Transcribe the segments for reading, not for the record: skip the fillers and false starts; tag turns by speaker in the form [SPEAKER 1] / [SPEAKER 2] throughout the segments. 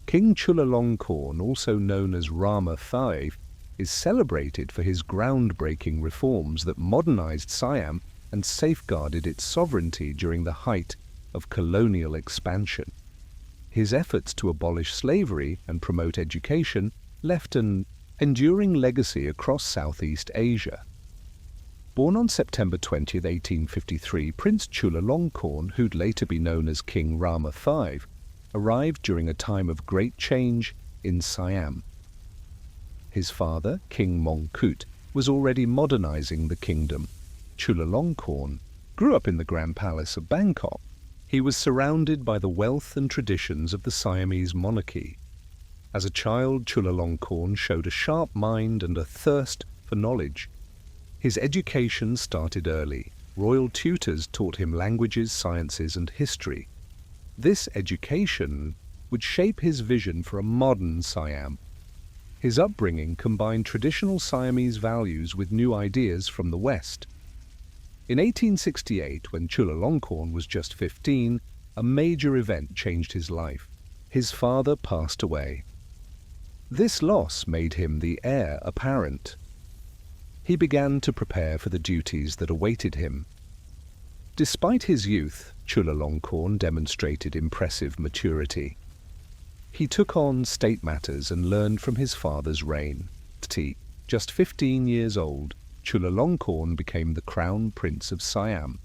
[SPEAKER 1] King Chulalongkorn, also known as Rama V, is celebrated for his groundbreaking reforms that modernized Siam and safeguarded its sovereignty during the height of colonial expansion. His efforts to abolish slavery and promote education left an enduring legacy across Southeast Asia. Born on September 20, 1853, Prince Chulalongkorn, who'd later be known as King Rama V, arrived during a time of great change in Siam. His father, King Mongkut, was already modernizing the kingdom. Chulalongkorn grew up in the Grand Palace of Bangkok. He was surrounded by the wealth and traditions of the Siamese monarchy. As a child, Chulalongkorn showed a sharp mind and a thirst for knowledge. His education started early. Royal tutors taught him languages, sciences, and history. This education would shape his vision for a modern Siam. His upbringing combined traditional Siamese values with new ideas from the West. In 1868, when Chulalongkorn was just 15, a major event changed his life. His father passed away. This loss made him the heir apparent. He began to prepare for the duties that awaited him. Despite his youth, Chulalongkorn demonstrated impressive maturity. He took on state matters and learned from his father's reign. Just 15 years old, Chulalongkorn became the Crown Prince of Siam.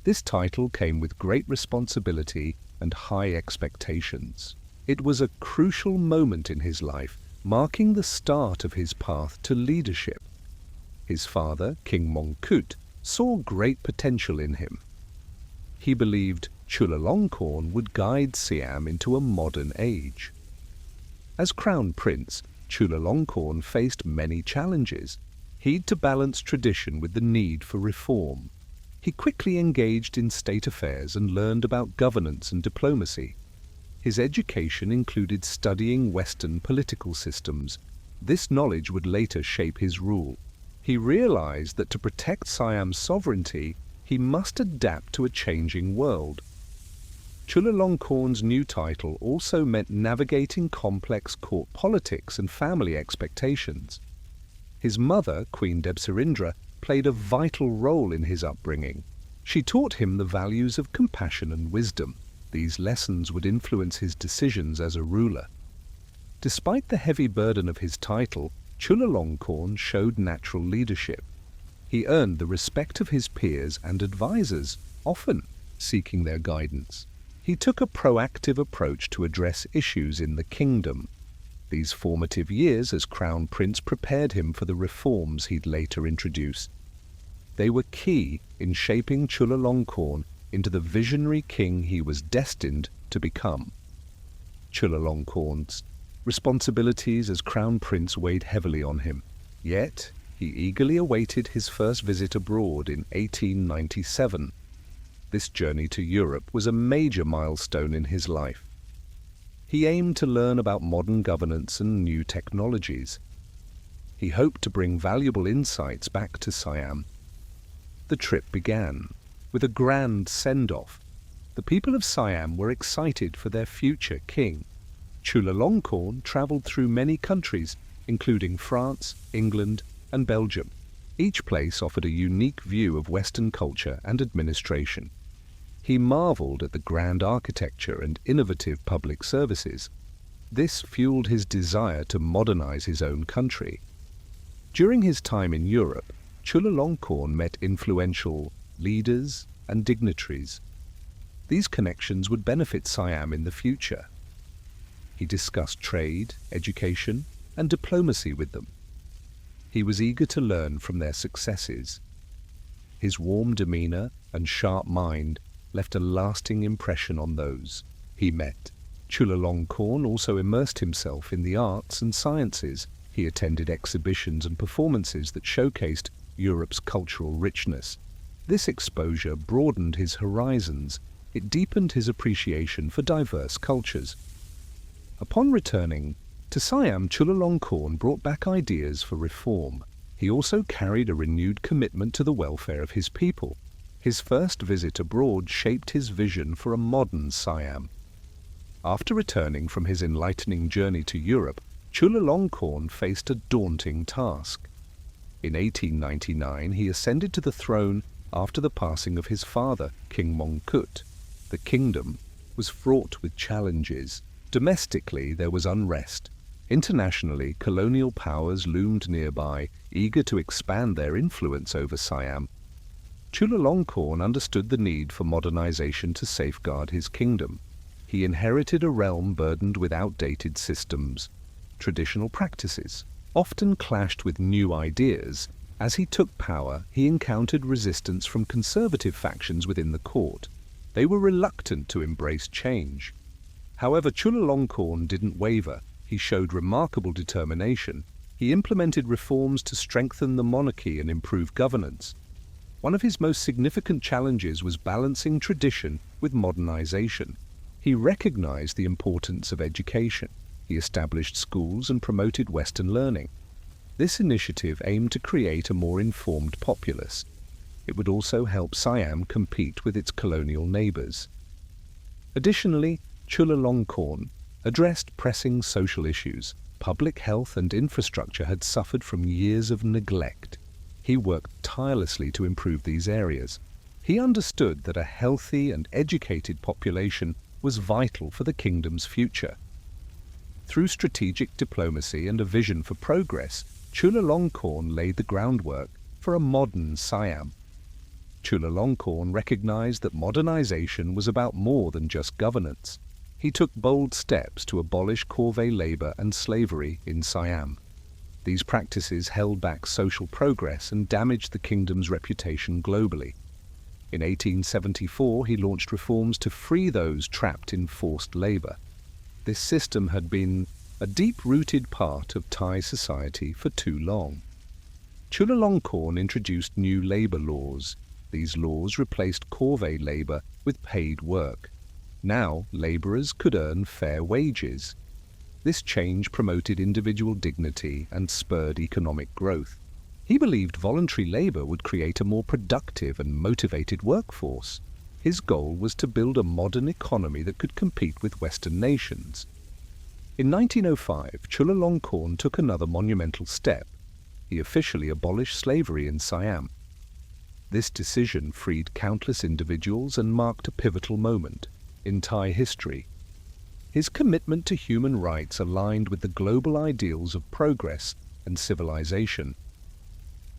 [SPEAKER 1] This title came with great responsibility and high expectations. It was a crucial moment in his life, marking the start of his path to leadership. His father, King Mongkut, saw great potential in him. He believed Chulalongkorn would guide Siam into a modern age. As Crown Prince, Chulalongkorn faced many challenges. He'd to balance tradition with the need for reform. He quickly engaged in state affairs and learned about governance and diplomacy. His education included studying Western political systems. This knowledge would later shape his rule. He realized that to protect Siam's sovereignty, he must adapt to a changing world. Chulalongkorn's new title also meant navigating complex court politics and family expectations. His mother, Queen Debsirindra, played a vital role in his upbringing. She taught him the values of compassion and wisdom. These lessons would influence his decisions as a ruler. Despite the heavy burden of his title, Chulalongkorn showed natural leadership. He earned the respect of his peers and advisors, often seeking their guidance. He took a proactive approach to address issues in the kingdom. These formative years as Crown Prince prepared him for the reforms he'd later introduce. They were key in shaping Chulalongkorn into the visionary king he was destined to become. Chulalongkorn's responsibilities as Crown Prince weighed heavily on him, yet he eagerly awaited his first visit abroad in 1897. This journey to Europe was a major milestone in his life. He aimed to learn about modern governance and new technologies. He hoped to bring valuable insights back to Siam. The trip began with a grand send-off. The people of Siam were excited for their future king. Chulalongkorn traveled through many countries, including France, England, and Belgium. Each place offered a unique view of Western culture and administration. He marveled at the grand architecture and innovative public services. This fueled his desire to modernize his own country. During his time in Europe, Chulalongkorn met influential leaders and dignitaries. These connections would benefit Siam in the future. He discussed trade, education, and diplomacy with them. He was eager to learn from their successes. His warm demeanor and sharp mind left a lasting impression on those he met. Chulalongkorn also immersed himself in the arts and sciences. He attended exhibitions and performances that showcased Europe's cultural richness. This exposure broadened his horizons. It deepened his appreciation for diverse cultures. Upon returning to Siam, Chulalongkorn brought back ideas for reform. He also carried a renewed commitment to the welfare of his people. His first visit abroad shaped his vision for a modern Siam. After returning from his enlightening journey to Europe, Chulalongkorn faced a daunting task. In 1899, he ascended to the throne after the passing of his father, King Mongkut. The kingdom was fraught with challenges. Domestically, there was unrest. Internationally, colonial powers loomed nearby, eager to expand their influence over Siam. Chulalongkorn understood the need for modernization to safeguard his kingdom. He inherited a realm burdened with outdated systems. Traditional practices often clashed with new ideas. As he took power, he encountered resistance from conservative factions within the court. They were reluctant to embrace change. However, Chulalongkorn didn't waver. He showed remarkable determination. He implemented reforms to strengthen the monarchy and improve governance. One of his most significant challenges was balancing tradition with modernization. He recognized the importance of education. He established schools and promoted Western learning. This initiative aimed to create a more informed populace. It would also help Siam compete with its colonial neighbors. Additionally, Chulalongkorn addressed pressing social issues. Public health and infrastructure had suffered from years of neglect. He worked tirelessly to improve these areas. He understood that a healthy and educated population was vital for the kingdom's future. Through strategic diplomacy and a vision for progress, Chulalongkorn laid the groundwork for a modern Siam. Chulalongkorn recognized that modernization was about more than just governance. He took bold steps to abolish corvée labor and slavery in Siam. These practices held back social progress and damaged the kingdom's reputation globally. In 1874, he launched reforms to free those trapped in forced labor. This system had been a deep-rooted part of Thai society for too long. Chulalongkorn introduced new labor laws. These laws replaced corvée labor with paid work. Now, laborers could earn fair wages. This change promoted individual dignity and spurred economic growth. He believed voluntary labor would create a more productive and motivated workforce. His goal was to build a modern economy that could compete with Western nations. In 1905, Chulalongkorn took another monumental step. He officially abolished slavery in Siam. This decision freed countless individuals and marked a pivotal moment in Thai history. His commitment to human rights aligned with the global ideals of progress and civilization.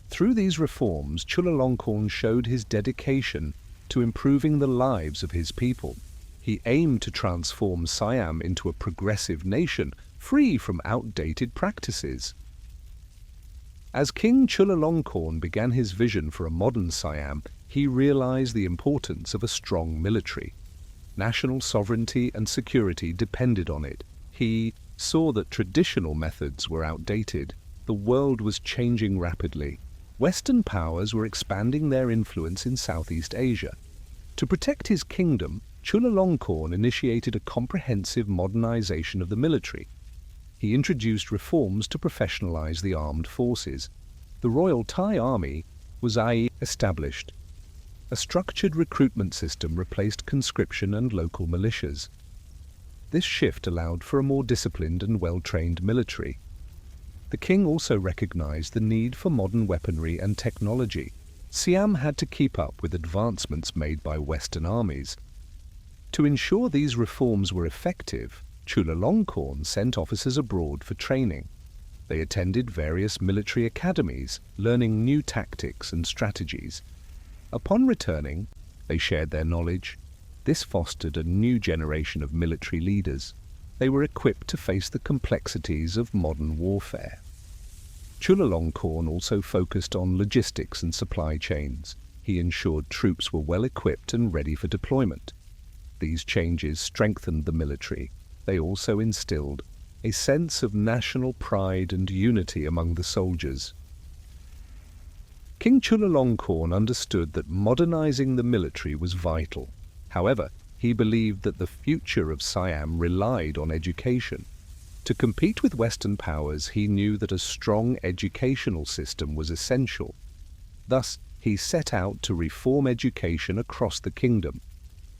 [SPEAKER 1] Through these reforms, Chulalongkorn showed his dedication to improving the lives of his people. He aimed to transform Siam into a progressive nation, free from outdated practices. As King Chulalongkorn began his vision for a modern Siam, he realized the importance of a strong military. National sovereignty and security depended on it. He saw that traditional methods were outdated. The world was changing rapidly. Western powers were expanding their influence in Southeast Asia. To protect his kingdom, Chulalongkorn initiated a comprehensive modernization of the military. He introduced reforms to professionalize the armed forces. The Royal Thai Army was established. A structured recruitment system replaced conscription and local militias. This shift allowed for a more disciplined and well-trained military. The king also recognized the need for modern weaponry and technology. Siam had to keep up with advancements made by Western armies. To ensure these reforms were effective, Chulalongkorn sent officers abroad for training. They attended various military academies, learning new tactics and strategies. Upon returning, they shared their knowledge. This fostered a new generation of military leaders. They were equipped to face the complexities of modern warfare. Chulalongkorn also focused on logistics and supply chains. He ensured troops were well equipped and ready for deployment. These changes strengthened the military. They also instilled a sense of national pride and unity among the soldiers. King Chulalongkorn understood that modernizing the military was vital. However, he believed that the future of Siam relied on education. To compete with Western powers, he knew that a strong educational system was essential. Thus, he set out to reform education across the kingdom.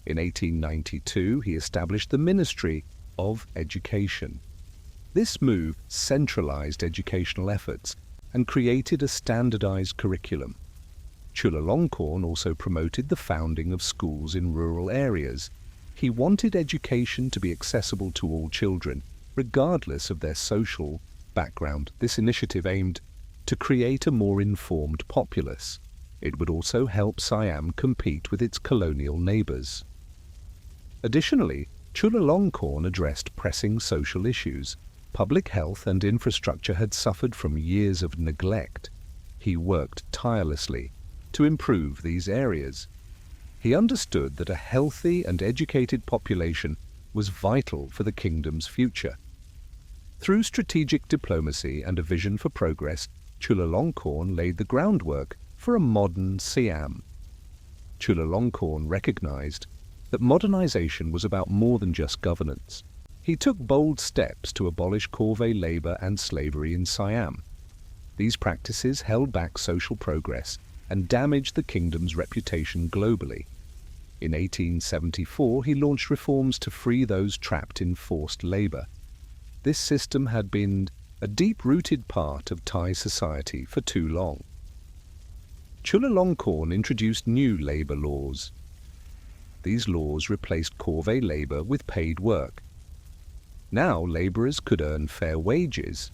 [SPEAKER 1] In 1892, he established the Ministry of education. This move centralized educational efforts and created a standardized curriculum. Chulalongkorn also promoted the founding of schools in rural areas. He wanted education to be accessible to all children, regardless of their social background. This initiative aimed to create a more informed populace. It would also help Siam compete with its colonial neighbors. Additionally, Chulalongkorn addressed pressing social issues. Public health and infrastructure had suffered from years of neglect. He worked tirelessly to improve these areas. He understood that a healthy and educated population was vital for the kingdom's future. Through strategic diplomacy and a vision for progress, Chulalongkorn laid the groundwork for a modern Siam. Chulalongkorn recognized that modernization was about more than just governance. He took bold steps to abolish corvée labor and slavery in Siam. These practices held back social progress and damaged the kingdom's reputation globally. In 1874, he launched reforms to free those trapped in forced labor. This system had been a deep-rooted part of Thai society for too long. Chulalongkorn introduced new labor laws. These laws replaced corvée labor with paid work. Now laborers could earn fair wages.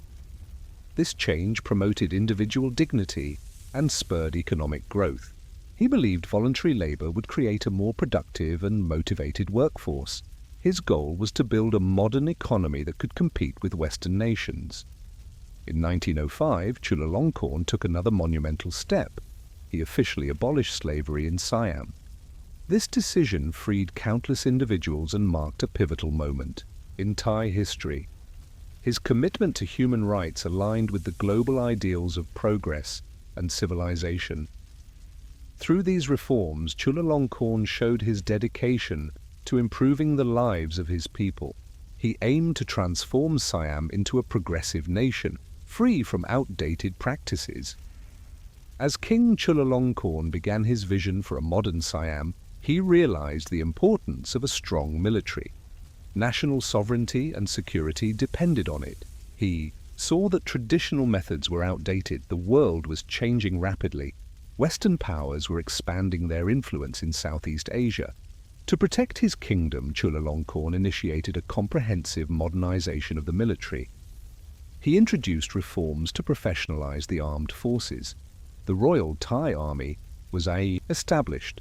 [SPEAKER 1] This change promoted individual dignity and spurred economic growth. He believed voluntary labor would create a more productive and motivated workforce. His goal was to build a modern economy that could compete with Western nations. In 1905, Chulalongkorn took another monumental step. He officially abolished slavery in Siam. This decision freed countless individuals and marked a pivotal moment in Thai history. His commitment to human rights aligned with the global ideals of progress and civilization. Through these reforms, Chulalongkorn showed his dedication to improving the lives of his people. He aimed to transform Siam into a progressive nation, free from outdated practices. As King Chulalongkorn began his vision for a modern Siam, he realized the importance of a strong military. National sovereignty and security depended on it. He saw that traditional methods were outdated. The world was changing rapidly. Western powers were expanding their influence in Southeast Asia. To protect his kingdom, Chulalongkorn initiated a comprehensive modernization of the military. He introduced reforms to professionalize the armed forces. The Royal Thai Army was established.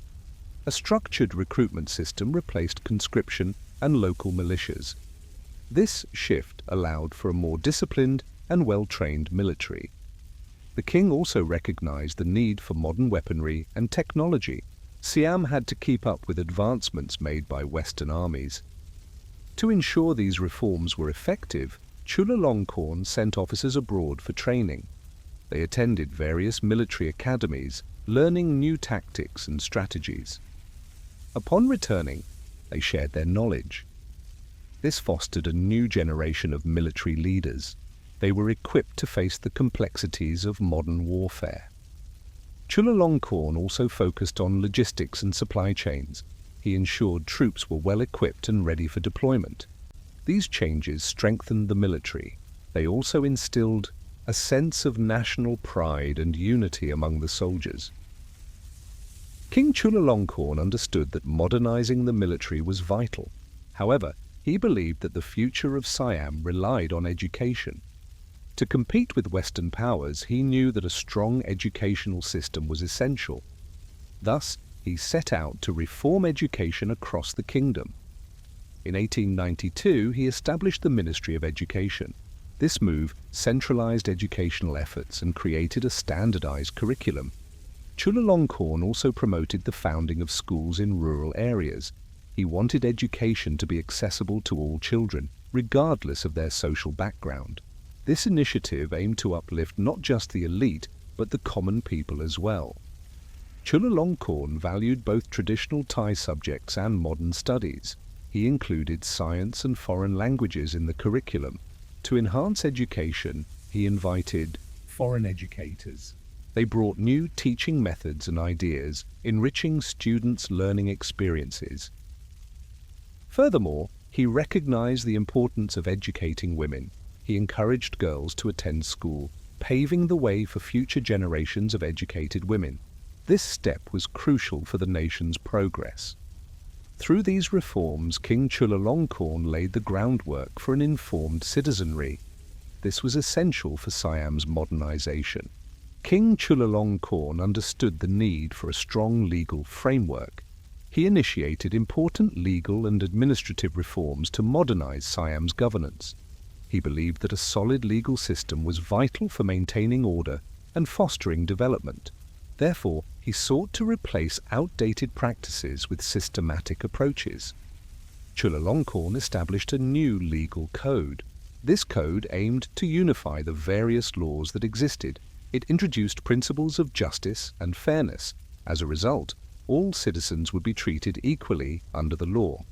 [SPEAKER 1] A structured recruitment system replaced conscription and local militias. This shift allowed for a more disciplined and well-trained military. The king also recognized the need for modern weaponry and technology. Siam had to keep up with advancements made by Western armies. To ensure these reforms were effective, Chulalongkorn sent officers abroad for training. They attended various military academies, learning new tactics and strategies. Upon returning, they shared their knowledge. This fostered a new generation of military leaders. They were equipped to face the complexities of modern warfare. Chulalongkorn also focused on logistics and supply chains. He ensured troops were well equipped and ready for deployment. These changes strengthened the military. They also instilled a sense of national pride and unity among the soldiers. King Chulalongkorn understood that modernizing the military was vital. However, he believed that the future of Siam relied on education. To compete with Western powers, he knew that a strong educational system was essential. Thus, he set out to reform education across the kingdom. In 1892, he established the Ministry of Education. This move centralized educational efforts and created a standardized curriculum. Chulalongkorn also promoted the founding of schools in rural areas. He wanted education to be accessible to all children, regardless of their social background. This initiative aimed to uplift not just the elite, but the common people as well. Chulalongkorn valued both traditional Thai subjects and modern studies. He included science and foreign languages in the curriculum. To enhance education, he invited foreign educators. They brought new teaching methods and ideas, enriching students' learning experiences. Furthermore, He recognized the importance of educating women. He encouraged girls to attend school, paving the way for future generations of educated women. This step was crucial for the nation's progress. Through these reforms, King Chulalongkorn laid the groundwork for an informed citizenry. This was essential for Siam's modernization. King Chulalongkorn understood the need for a strong legal framework. He initiated important legal and administrative reforms to modernize Siam's governance. He believed that a solid legal system was vital for maintaining order and fostering development. Therefore, he sought to replace outdated practices with systematic approaches. Chulalongkorn established a new legal code. This code aimed to unify the various laws that existed. It introduced principles of justice and fairness. As a result, all citizens would be treated equally under the law.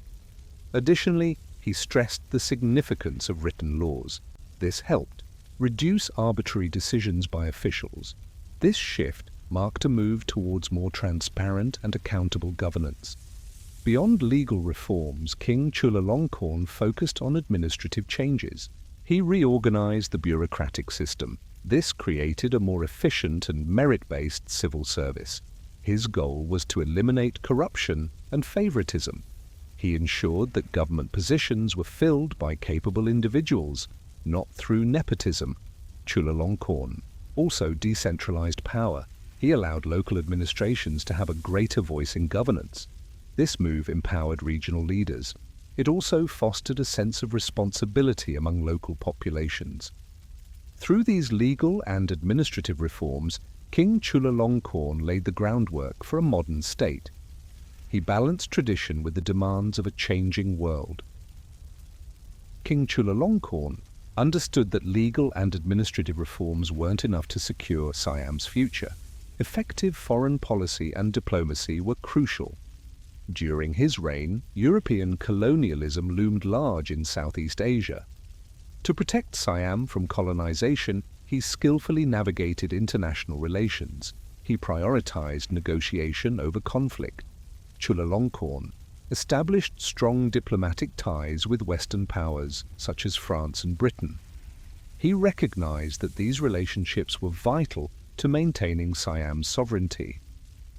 [SPEAKER 1] Additionally, he stressed the significance of written laws. This helped reduce arbitrary decisions by officials. This shift marked a move towards more transparent and accountable governance. Beyond legal reforms, King Chulalongkorn focused on administrative changes. He reorganized the bureaucratic system. This created a more efficient and merit-based civil service. His goal was to eliminate corruption and favoritism. He ensured that government positions were filled by capable individuals, not through nepotism. Chulalongkorn also decentralized power. He allowed local administrations to have a greater voice in governance. This move empowered regional leaders. It also fostered a sense of responsibility among local populations. Through these legal and administrative reforms, King Chulalongkorn laid the groundwork for a modern state. He balanced tradition with the demands of a changing world. King Chulalongkorn understood that legal and administrative reforms weren't enough to secure Siam's future. Effective foreign policy and diplomacy were crucial. During his reign, European colonialism loomed large in Southeast Asia. To protect Siam from colonization, he skillfully navigated international relations. He prioritized negotiation over conflict. Chulalongkorn established strong diplomatic ties with Western powers such as France and Britain. He recognized that these relationships were vital to maintaining Siam's sovereignty.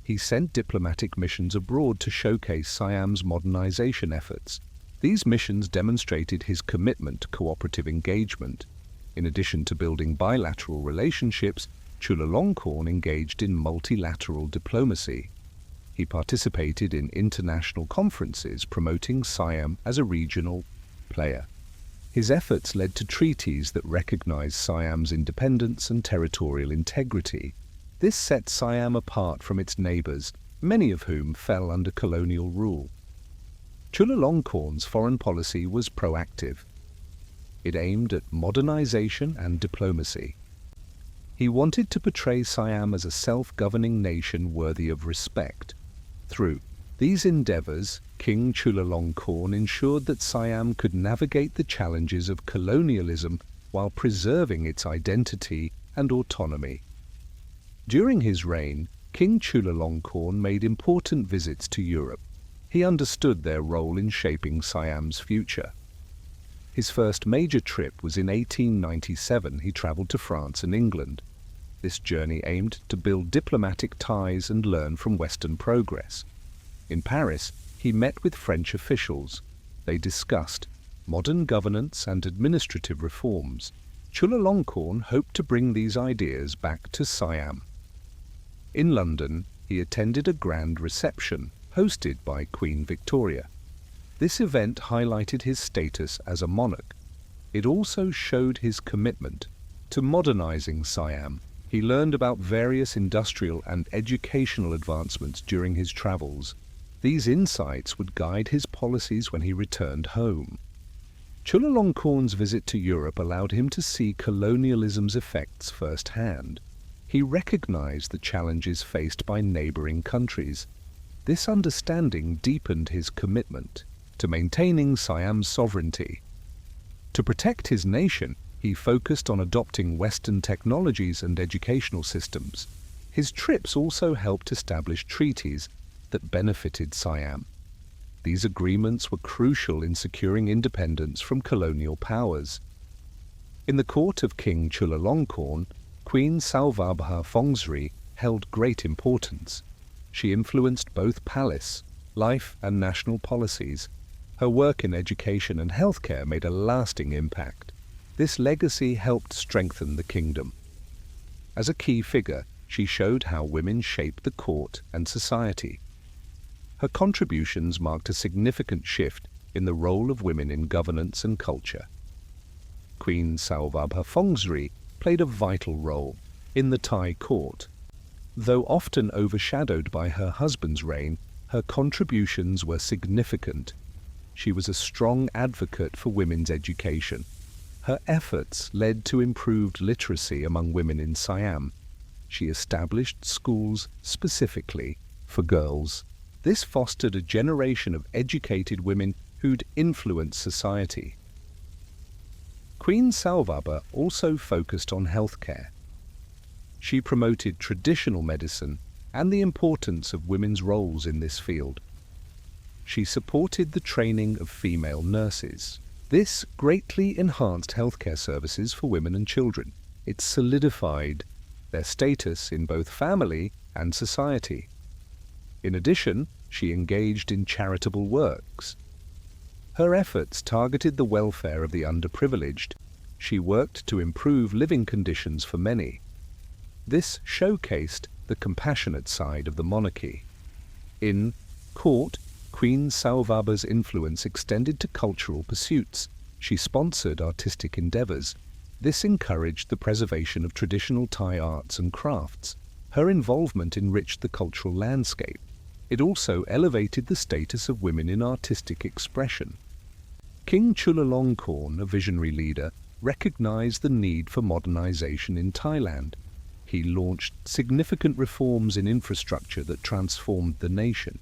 [SPEAKER 1] He sent diplomatic missions abroad to showcase Siam's modernization efforts. These missions demonstrated his commitment to cooperative engagement. In addition to building bilateral relationships, Chulalongkorn engaged in multilateral diplomacy. He participated in international conferences promoting Siam as a regional player. His efforts led to treaties that recognized Siam's independence and territorial integrity. This set Siam apart from its neighbors, many of whom fell under colonial rule. Chulalongkorn's foreign policy was proactive. It aimed at modernization and diplomacy. He wanted to portray Siam as a self-governing nation worthy of respect. Through these endeavors, King Chulalongkorn ensured that Siam could navigate the challenges of colonialism while preserving its identity and autonomy. During his reign, King Chulalongkorn made important visits to Europe. He understood their role in shaping Siam's future. His first major trip was in 1897. He traveled to France and England. This journey aimed to build diplomatic ties and learn from Western progress. In Paris, he met with French officials. They discussed modern governance and administrative reforms. Chulalongkorn hoped to bring these ideas back to Siam. In London, he attended a grand reception hosted by Queen Victoria. This event highlighted his status as a monarch. It also showed his commitment to modernizing Siam. He learned about various industrial and educational advancements during his travels. These insights would guide his policies when he returned home. Chulalongkorn's visit to Europe allowed him to see colonialism's effects firsthand. He recognized the challenges faced by neighboring countries. This understanding deepened his commitment to maintaining Siam's sovereignty. To protect his nation, he focused on adopting Western technologies and educational systems. His trips also helped establish treaties that benefited Siam. These agreements were crucial in securing independence from colonial powers. In the court of King Chulalongkorn, Queen Saovabha held great importance. She influenced both palace, life and national policies. Her work in education and healthcare made a lasting impact. This legacy helped strengthen the kingdom. As a key figure, she showed how women shaped the court and society. Her contributions marked a significant shift in the role of women in governance and culture. Queen Saovabha played a vital role in the Thai court. Though often overshadowed by her husband's reign, her contributions were significant. She was a strong advocate for women's education. Her efforts led to improved literacy among women in Siam. She established schools specifically for girls. This fostered a generation of educated women who'd influence society. Queen Saovabha also focused on healthcare. She promoted traditional medicine and the importance of women's roles in this field. She supported the training of female nurses. This greatly enhanced healthcare services for women and children. It solidified their status in both family and society. In addition, she engaged in charitable works. Her efforts targeted the welfare of the underprivileged. She worked to improve living conditions for many. This showcased the compassionate side of the monarchy. In court, Queen Saovabha's influence extended to cultural pursuits. She sponsored artistic endeavors. This encouraged the preservation of traditional Thai arts and crafts. Her involvement enriched the cultural landscape. It also elevated the status of women in artistic expression. King Chulalongkorn, a visionary leader, recognized the need for modernization in Thailand. He launched significant reforms in infrastructure that transformed the nation.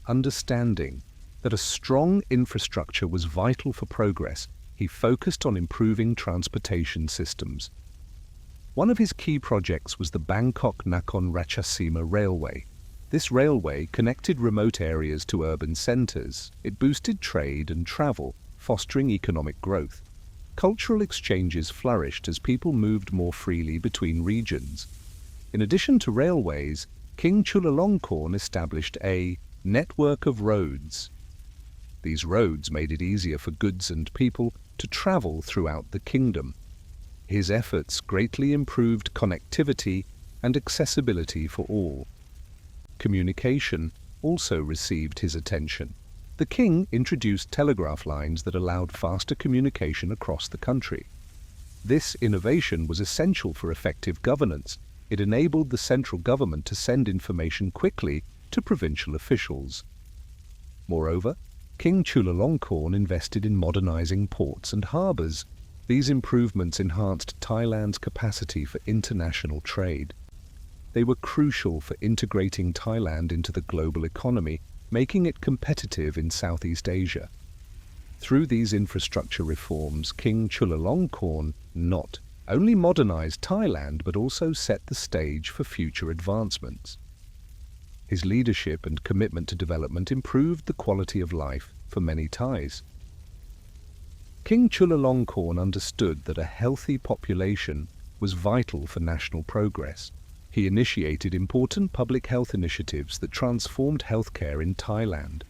[SPEAKER 1] Understanding that a strong infrastructure was vital for progress, he focused on improving transportation systems. One of his key projects was the Bangkok-Nakhon Ratchasima Railway. This railway connected remote areas to urban centers. It boosted trade and travel, fostering economic growth. Cultural exchanges flourished as people moved more freely between regions. In addition to railways, King Chulalongkorn established a network of roads. These roads made it easier for goods and people to travel throughout the kingdom. His efforts greatly improved connectivity and accessibility for all. Communication also received his attention. The king introduced telegraph lines that allowed faster communication across the country. This innovation was essential for effective governance. It enabled the central government to send information quickly to provincial officials. Moreover, King Chulalongkorn invested in modernizing ports and harbors. These improvements enhanced Thailand's capacity for international trade. They were crucial for integrating Thailand into the global economy, making it competitive in Southeast Asia. Through these infrastructure reforms, King Chulalongkorn not only modernized Thailand but also set the stage for future advancements. His leadership and commitment to development improved the quality of life for many Thais. King Chulalongkorn understood that a healthy population was vital for national progress. He initiated important public health initiatives that transformed healthcare in Thailand.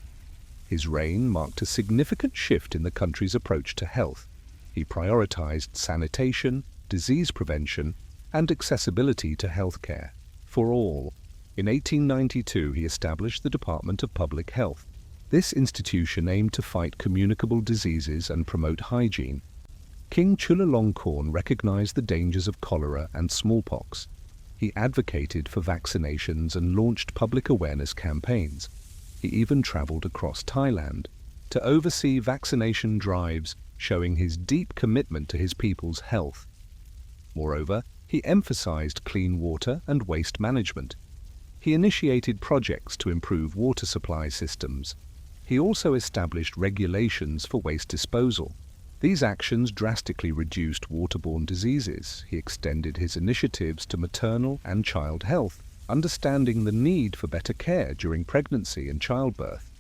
[SPEAKER 1] His reign marked a significant shift in the country's approach to health. He prioritized sanitation, disease prevention, and accessibility to healthcare for all. In 1892, he established the Department of Public Health. This institution aimed to fight communicable diseases and promote hygiene. King Chulalongkorn recognized the dangers of cholera and smallpox. He advocated for vaccinations and launched public awareness campaigns. He even traveled across Thailand to oversee vaccination drives, showing his deep commitment to his people's health. Moreover, he emphasized clean water and waste management. He initiated projects to improve water supply systems. He also established regulations for waste disposal. These actions drastically reduced waterborne diseases. He extended his initiatives to maternal and child health, understanding the need for better care during pregnancy and childbirth.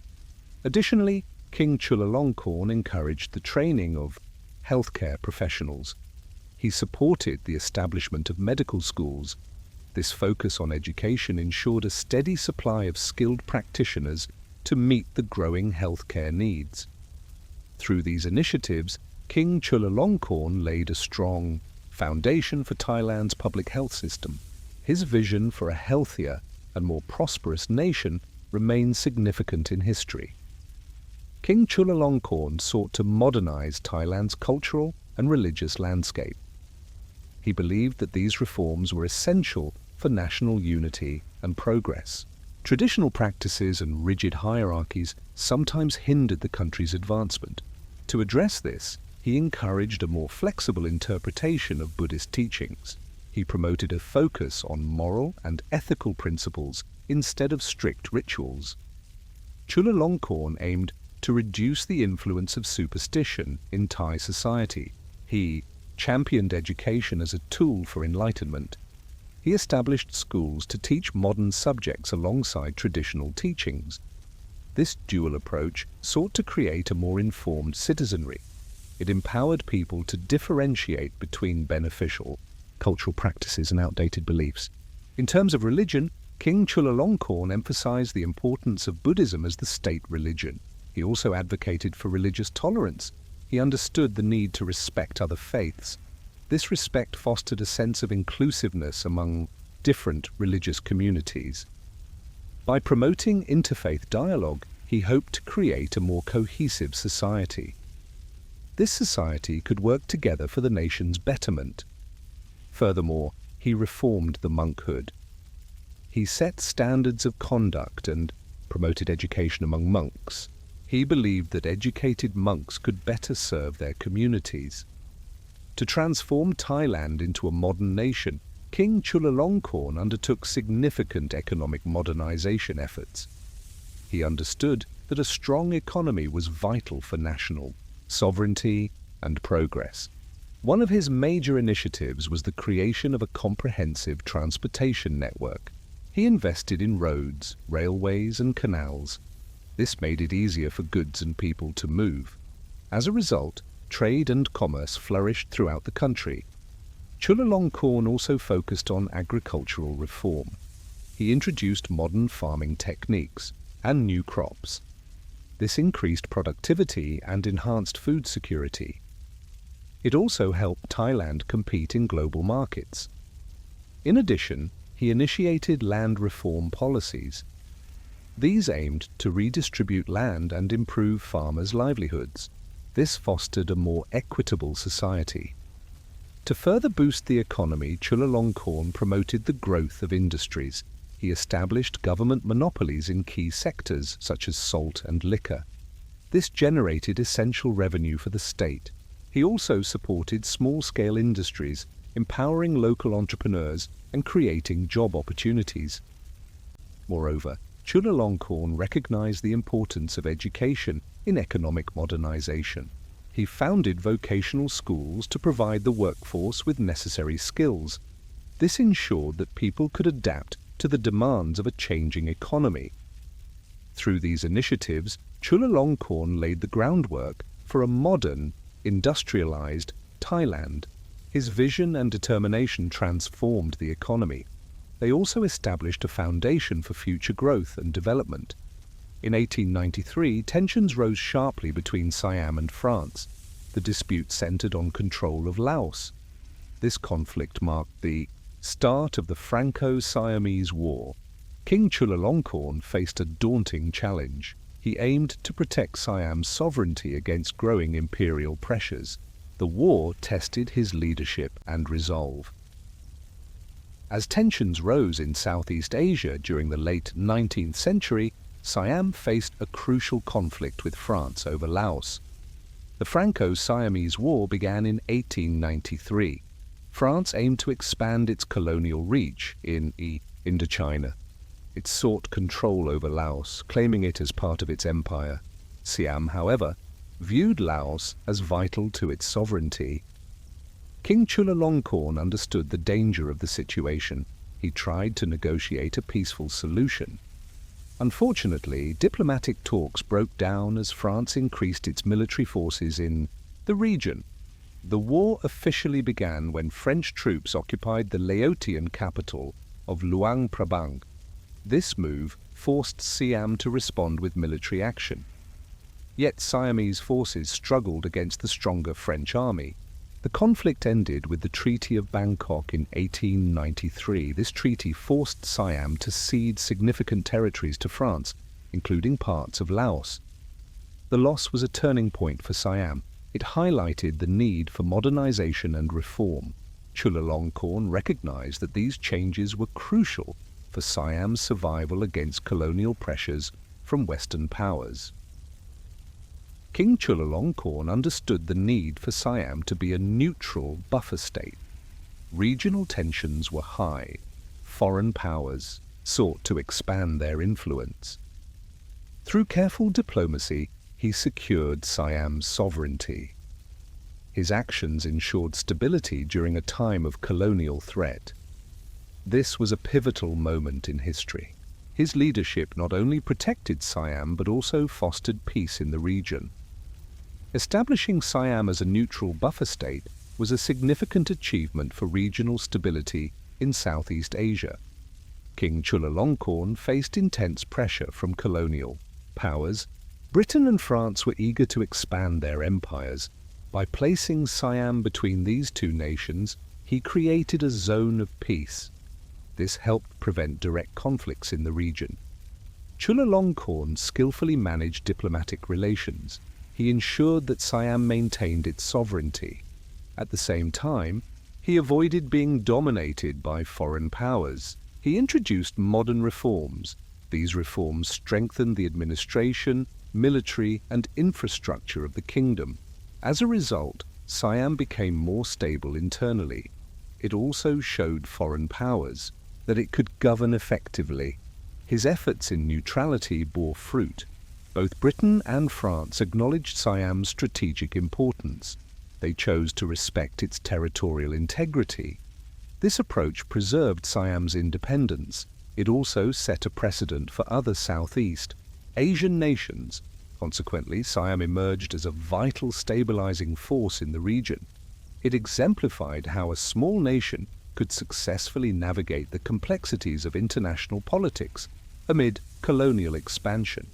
[SPEAKER 1] Additionally, King Chulalongkorn encouraged the training of healthcare professionals. He supported the establishment of medical schools. This focus on education ensured a steady supply of skilled practitioners to meet the growing healthcare needs. Through these initiatives, King Chulalongkorn laid a strong foundation for Thailand's public health system. His vision for a healthier and more prosperous nation remains significant in history. King Chulalongkorn sought to modernize Thailand's cultural and religious landscape. He believed that these reforms were essential for national unity and progress. Traditional practices and rigid hierarchies sometimes hindered the country's advancement. To address this, he encouraged a more flexible interpretation of Buddhist teachings. He promoted a focus on moral and ethical principles instead of strict rituals. Chulalongkorn aimed to reduce the influence of superstition in Thai society. He championed education as a tool for enlightenment. He established schools to teach modern subjects alongside traditional teachings. This dual approach sought to create a more informed citizenry. It empowered people to differentiate between beneficial cultural practices and outdated beliefs. In terms of religion, King Chulalongkorn emphasized the importance of Buddhism as the state religion. He also advocated for religious tolerance. He understood the need to respect other faiths. This respect fostered a sense of inclusiveness among different religious communities. By promoting interfaith dialogue, he hoped to create a more cohesive society. This society could work together for the nation's betterment. Furthermore, he reformed the monkhood. He set standards of conduct and promoted education among monks. He believed that educated monks could better serve their communities. To transform Thailand into a modern nation, King Chulalongkorn undertook significant economic modernization efforts. He understood that a strong economy was vital for national sovereignty and progress. One of his major initiatives was the creation of a comprehensive transportation network. He invested in roads, railways, and canals. This made it easier for goods and people to move. As a result, trade and commerce flourished throughout the country. Chulalongkorn also focused on agricultural reform. He introduced modern farming techniques and new crops. This increased productivity and enhanced food security. It also helped Thailand compete in global markets. In addition, he initiated land reform policies. These aimed to redistribute land and improve farmers' livelihoods. This fostered a more equitable society. To further boost the economy, Chulalongkorn promoted the growth of industries. He established government monopolies in key sectors such as salt and liquor. This generated essential revenue for the state. He also supported small-scale industries, empowering local entrepreneurs and creating job opportunities. Moreover, Chulalongkorn recognized the importance of education in economic modernization. He founded vocational schools to provide the workforce with necessary skills. This ensured that people could adapt to the demands of a changing economy. Through these initiatives, Chulalongkorn laid the groundwork for a modern, industrialized Thailand. His vision and determination transformed the economy. They also established a foundation for future growth and development. In 1893, tensions rose sharply between Siam and France. The dispute centered on control of Laos. This conflict marked the start of the Franco-Siamese War. King Chulalongkorn faced a daunting challenge. He aimed to protect Siam's sovereignty against growing imperial pressures. The war tested his leadership and resolve. As tensions rose in Southeast Asia during the late 19th century, Siam faced a crucial conflict with France over Laos. The Franco-Siamese War began in 1893. France aimed to expand its colonial reach in Indochina. It sought control over Laos, claiming it as part of its empire. Siam, however, viewed Laos as vital to its sovereignty. King Chulalongkorn understood the danger of the situation. He tried to negotiate a peaceful solution. Unfortunately, diplomatic talks broke down as France increased its military forces in the region. The war officially began when French troops occupied the Laotian capital of Luang Prabang. This move forced Siam to respond with military action. Yet Siamese forces struggled against the stronger French army. The conflict ended with the Treaty of Bangkok in 1893. This treaty forced Siam to cede significant territories to France, including parts of Laos. The loss was a turning point for Siam. It highlighted the need for modernization and reform. Chulalongkorn recognized that these changes were crucial for Siam's survival against colonial pressures from Western powers. King Chulalongkorn understood the need for Siam to be a neutral buffer state. Regional tensions were high. Foreign powers sought to expand their influence. Through careful diplomacy, he secured Siam's sovereignty. His actions ensured stability during a time of colonial threat. This was a pivotal moment in history. His leadership not only protected Siam but also fostered peace in the region. Establishing Siam as a neutral buffer state was a significant achievement for regional stability in Southeast Asia. King Chulalongkorn faced intense pressure from colonial powers. Britain and France were eager to expand their empires. By placing Siam between these two nations, he created a zone of peace. This helped prevent direct conflicts in the region. Chulalongkorn skillfully managed diplomatic relations. He ensured that Siam maintained its sovereignty. At the same time, he avoided being dominated by foreign powers. He introduced modern reforms. These reforms strengthened the administration, military, and infrastructure of the kingdom. As a result, Siam became more stable internally. It also showed foreign powers that it could govern effectively. His efforts in neutrality bore fruit. Both Britain and France acknowledged Siam's strategic importance. They chose to respect its territorial integrity. This approach preserved Siam's independence. It also set a precedent for other Southeast Asian nations. Consequently, Siam emerged as a vital stabilizing force in the region. It exemplified how a small nation could successfully navigate the complexities of international politics amid colonial expansion.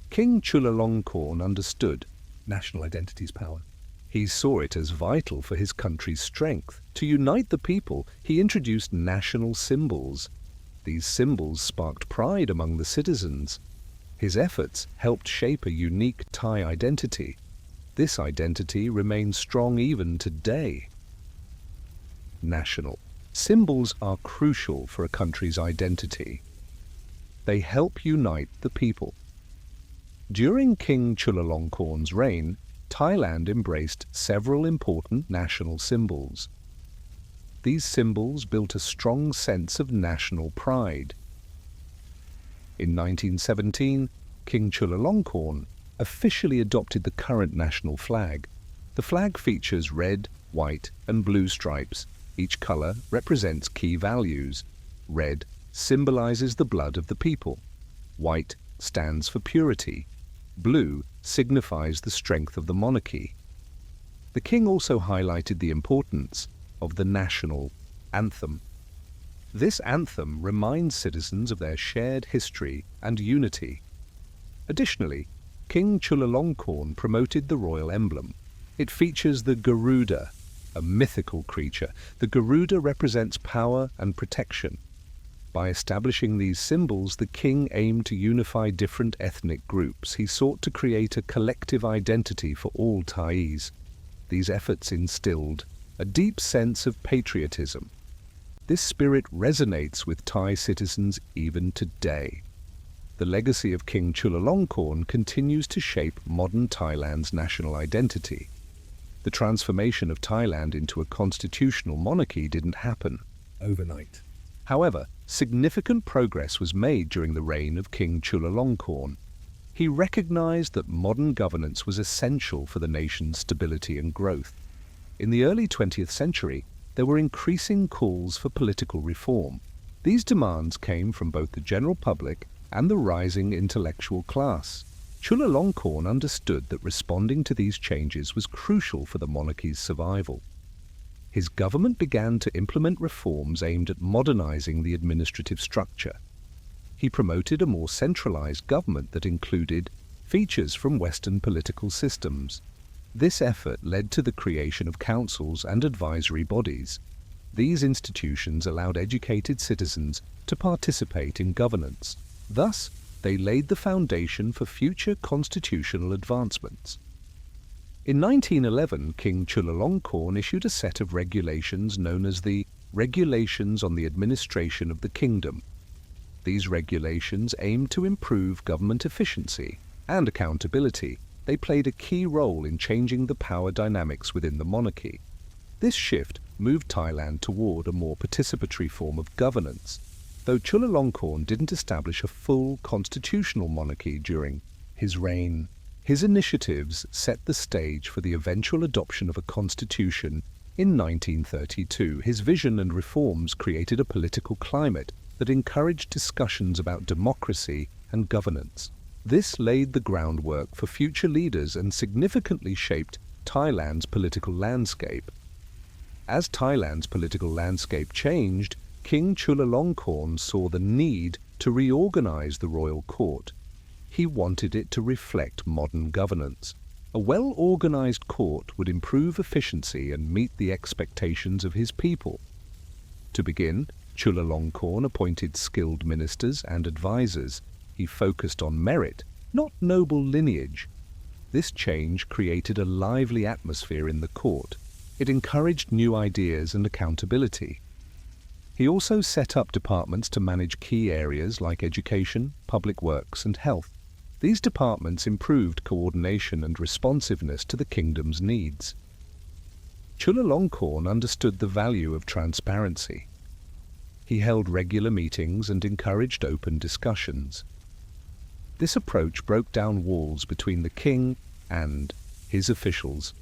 [SPEAKER 1] King Chulalongkorn understood national identity's power. He saw it as vital for his country's strength. To unite the people, he introduced national symbols. These symbols sparked pride among the citizens. His efforts helped shape a unique Thai identity. This identity remains strong even today. National symbols are crucial for a country's identity. They help unite the people. During King Chulalongkorn's reign, Thailand embraced several important national symbols. These symbols built a strong sense of national pride. In 1917, King Chulalongkorn officially adopted the current national flag. The flag features red, white, and blue stripes. Each color represents key values. Red symbolizes the blood of the people. White stands for purity. Blue signifies the strength of the monarchy. The king also highlighted the importance of the national anthem. This anthem reminds citizens of their shared history and unity. Additionally, King Chulalongkorn promoted the royal emblem. It features the Garuda, a mythical creature. The Garuda represents power and protection. By establishing these symbols, the king aimed to unify different ethnic groups. He sought to create a collective identity for all Thais. These efforts instilled a deep sense of patriotism. This spirit resonates with Thai citizens even today. The legacy of King Chulalongkorn continues to shape modern Thailand's national identity. The transformation of Thailand into a constitutional monarchy didn't happen overnight. However, significant progress was made during the reign of King Chulalongkorn. He recognized that modern governance was essential for the nation's stability and growth. In the early 20th century, there were increasing calls for political reform. These demands came from both the general public and the rising intellectual class. Chulalongkorn understood that responding to these changes was crucial for the monarchy's survival. His government began to implement reforms aimed at modernizing the administrative structure. He promoted a more centralized government that included features from Western political systems. This effort led to the creation of councils and advisory bodies. These institutions allowed educated citizens to participate in governance. Thus, they laid the foundation for future constitutional advancements. In 1911, King Chulalongkorn issued a set of regulations known as the Regulations on the Administration of the Kingdom. These regulations aimed to improve government efficiency and accountability. They played a key role in changing the power dynamics within the monarchy. This shift moved Thailand toward a more participatory form of governance. Though Chulalongkorn didn't establish a full constitutional monarchy during his reign, his initiatives set the stage for the eventual adoption of a constitution in 1932. His vision and reforms created a political climate that encouraged discussions about democracy and governance. This laid the groundwork for future leaders and significantly shaped Thailand's political landscape. As Thailand's political landscape changed, King Chulalongkorn saw the need to reorganize the royal court. He wanted it to reflect modern governance. A well-organized court would improve efficiency and meet the expectations of his people. To begin, Chulalongkorn appointed skilled ministers and advisors. He focused on merit, not noble lineage. This change created a lively atmosphere in the court. It encouraged new ideas and accountability. He also set up departments to manage key areas like education, public works, and health. These departments improved coordination and responsiveness to the kingdom's needs. Chulalongkorn understood the value of transparency. He held regular meetings and encouraged open discussions. This approach broke down walls between the king and his officials.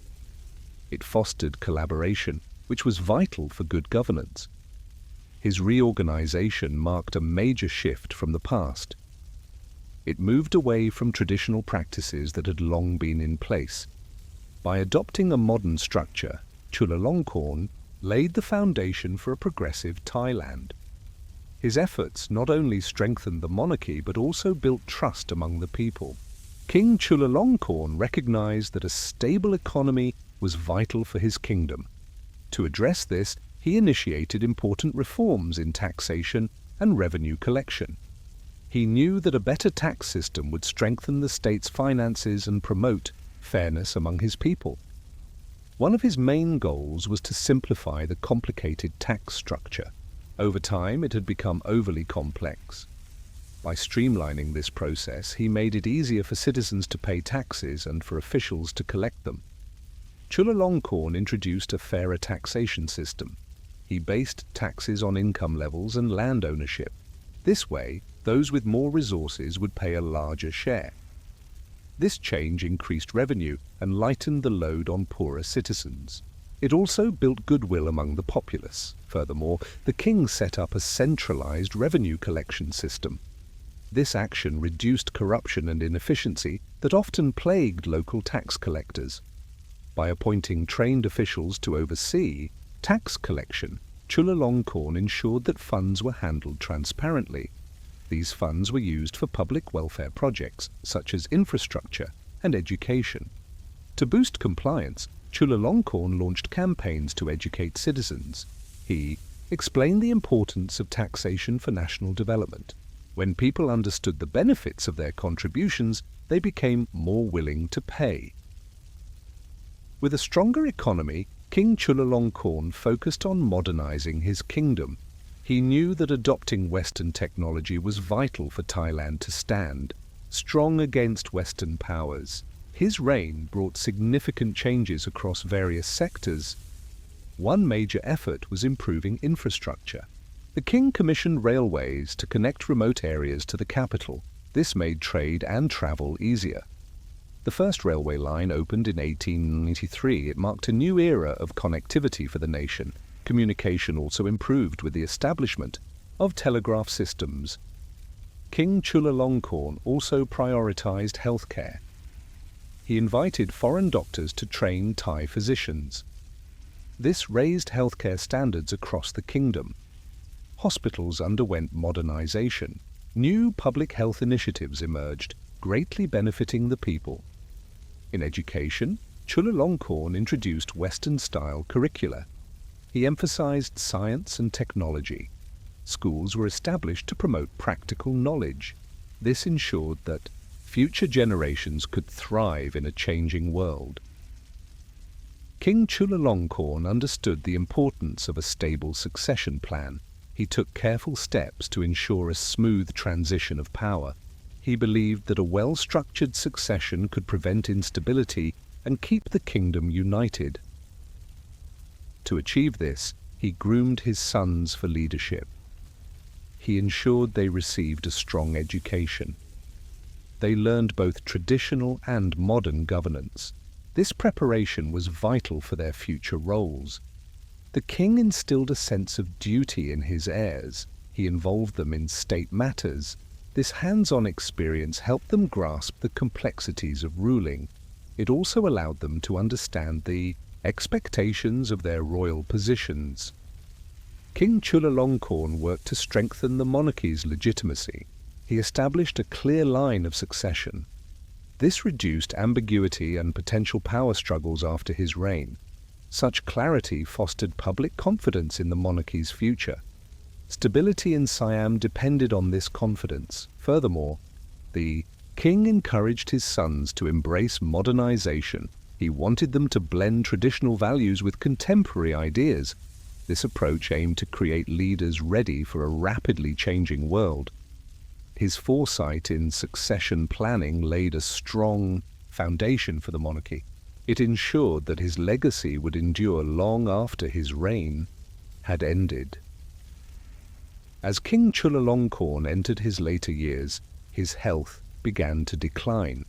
[SPEAKER 1] It fostered collaboration, which was vital for good governance. His reorganization marked a major shift from the past. It moved away from traditional practices that had long been in place. By adopting a modern structure, Chulalongkorn laid the foundation for a progressive Thailand. His efforts not only strengthened the monarchy but also built trust among the people. King Chulalongkorn recognized that a stable economy was vital for his kingdom. To address this, he initiated important reforms in taxation and revenue collection. He knew that a better tax system would strengthen the state's finances and promote fairness among his people. One of his main goals was to simplify the complicated tax structure. Over time, it had become overly complex. By streamlining this process, he made it easier for citizens to pay taxes and for officials to collect them. Chulalongkorn introduced a fairer taxation system. He based taxes on income levels and land ownership. This way, those with more resources would pay a larger share. This change increased revenue and lightened the load on poorer citizens. It also built goodwill among the populace. Furthermore, the king set up a centralized revenue collection system. This action reduced corruption and inefficiency that often plagued local tax collectors. By appointing trained officials to oversee tax collection, Chulalongkorn ensured that funds were handled transparently. These funds were used for public welfare projects such as infrastructure and education. To boost compliance, Chulalongkorn launched campaigns to educate citizens. He explained the importance of taxation for national development. When people understood the benefits of their contributions, they became more willing to pay. With a stronger economy, King Chulalongkorn focused on modernizing his kingdom. He knew that adopting Western technology was vital for Thailand to stand strong against Western powers. His reign brought significant changes across various sectors. One major effort was improving infrastructure. The king commissioned railways to connect remote areas to the capital. This made trade and travel easier. The first railway line opened in 1893. It marked a new era of connectivity for the nation. Communication also improved with the establishment of telegraph systems. King Chulalongkorn also prioritized healthcare. He invited foreign doctors to train Thai physicians. This raised healthcare standards across the kingdom. Hospitals underwent modernization. New public health initiatives emerged, greatly benefiting the people. In education, Chulalongkorn introduced Western-style curricula. He emphasized science and technology. Schools were established to promote practical knowledge. This ensured that future generations could thrive in a changing world. King Chulalongkorn understood the importance of a stable succession plan. He took careful steps to ensure a smooth transition of power. He believed that a well-structured succession could prevent instability and keep the kingdom united. To achieve this, he groomed his sons for leadership. He ensured they received a strong education. They learned both traditional and modern governance. This preparation was vital for their future roles. The king instilled a sense of duty in his heirs. He involved them in state matters. This hands-on experience helped them grasp the complexities of ruling. It also allowed them to understand the expectations of their royal positions. King Chulalongkorn worked to strengthen the monarchy's legitimacy. He established a clear line of succession. This reduced ambiguity and potential power struggles after his reign. Such clarity fostered public confidence in the monarchy's future. Stability in Siam depended on this confidence. Furthermore, the king encouraged his sons to embrace modernization. He wanted them to blend traditional values with contemporary ideas. This approach aimed to create leaders ready for a rapidly changing world. His foresight in succession planning laid a strong foundation for the monarchy. It ensured that his legacy would endure long after his reign had ended. As King Chulalongkorn entered his later years, his health began to decline.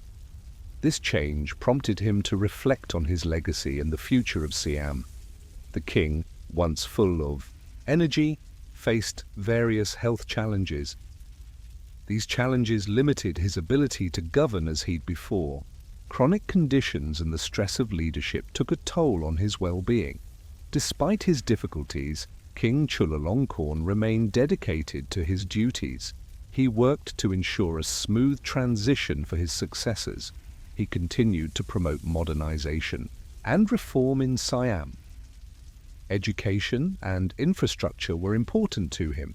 [SPEAKER 1] This change prompted him to reflect on his legacy and the future of Siam. The king, once full of energy, faced various health challenges. These challenges limited his ability to govern as he'd before. Chronic conditions and the stress of leadership took a toll on his well-being. Despite his difficulties, King Chulalongkorn remained dedicated to his duties. He worked to ensure a smooth transition for his successors. He continued to promote modernization and reform in Siam. Education and infrastructure were important to him.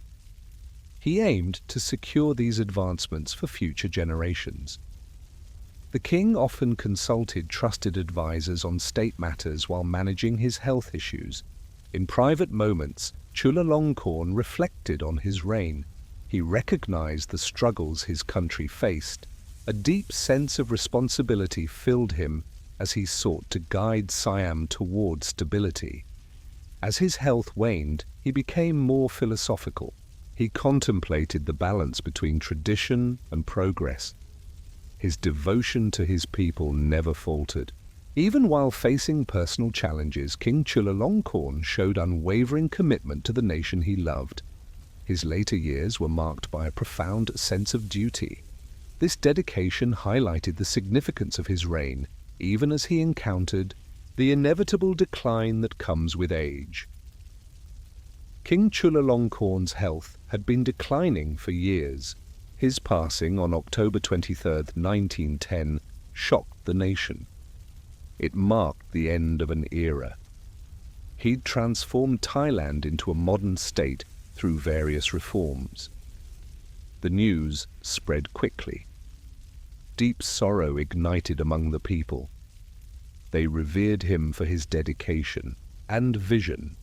[SPEAKER 1] He aimed to secure these advancements for future generations. The king often consulted trusted advisors on state matters while managing his health issues. In private moments, Chulalongkorn reflected on his reign. He recognized the struggles his country faced. A deep sense of responsibility filled him as he sought to guide Siam toward stability. As his health waned, he became more philosophical. He contemplated the balance between tradition and progress. His devotion to his people never faltered. Even while facing personal challenges, King Chulalongkorn showed unwavering commitment to the nation he loved. His later years were marked by a profound sense of duty. This dedication highlighted the significance of his reign, even as he encountered the inevitable decline that comes with age. King Chulalongkorn's health had been declining for years. His passing on October 23, 1910, shocked the nation. It marked the end of an era. He'd transformed Thailand into a modern state through various reforms. The news spread quickly. Deep sorrow ignited among the people. They revered him for his dedication and vision.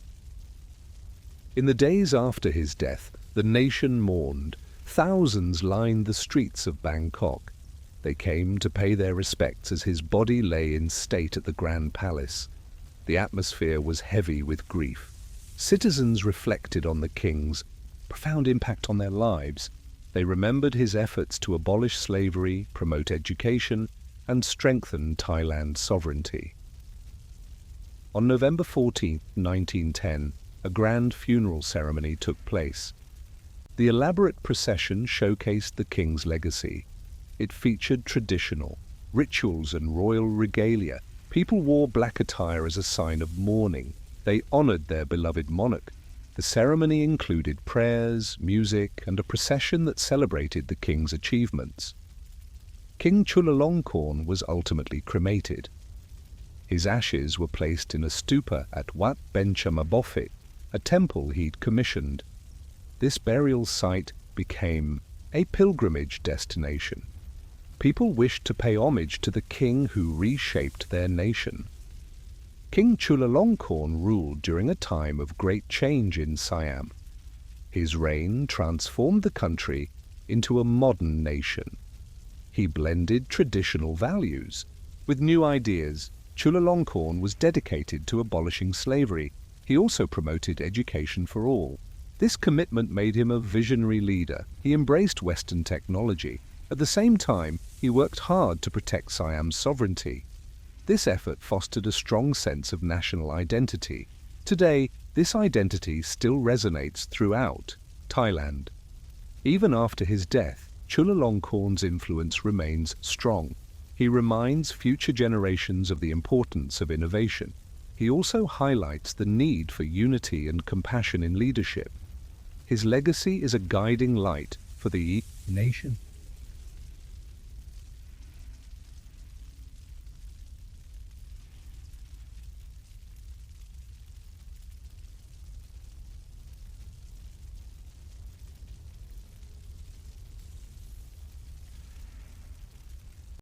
[SPEAKER 1] In the days after his death, the nation mourned. Thousands lined the streets of Bangkok. They came to pay their respects as his body lay in state at the Grand Palace. The atmosphere was heavy with grief. Citizens reflected on the king's profound impact on their lives. They remembered his efforts to abolish slavery, promote education, and strengthen Thailand's sovereignty. On November 14, 1910, a grand funeral ceremony took place. The elaborate procession showcased the king's legacy. It featured traditional rituals and royal regalia. People wore black attire as a sign of mourning. They honored their beloved monarch. The ceremony included prayers, music, and a procession that celebrated the king's achievements. King Chulalongkorn was ultimately cremated. His ashes were placed in a stupa at Wat Benchamabofit, a temple he'd commissioned. This burial site became a pilgrimage destination. People wished to pay homage to the king who reshaped their nation. King Chulalongkorn ruled during a time of great change in Siam. His reign transformed the country into a modern nation. He blended traditional values with new ideas. Chulalongkorn was dedicated to abolishing slavery. He also promoted education for all. This commitment made him a visionary leader. He embraced Western technology. At the same time, he worked hard to protect Siam's sovereignty. This effort fostered a strong sense of national identity. Today, this identity still resonates throughout Thailand. Even after his death, Chulalongkorn's influence remains strong. He reminds future generations of the importance of innovation. He also highlights the need for unity and compassion in leadership. His legacy is a guiding light for the nation.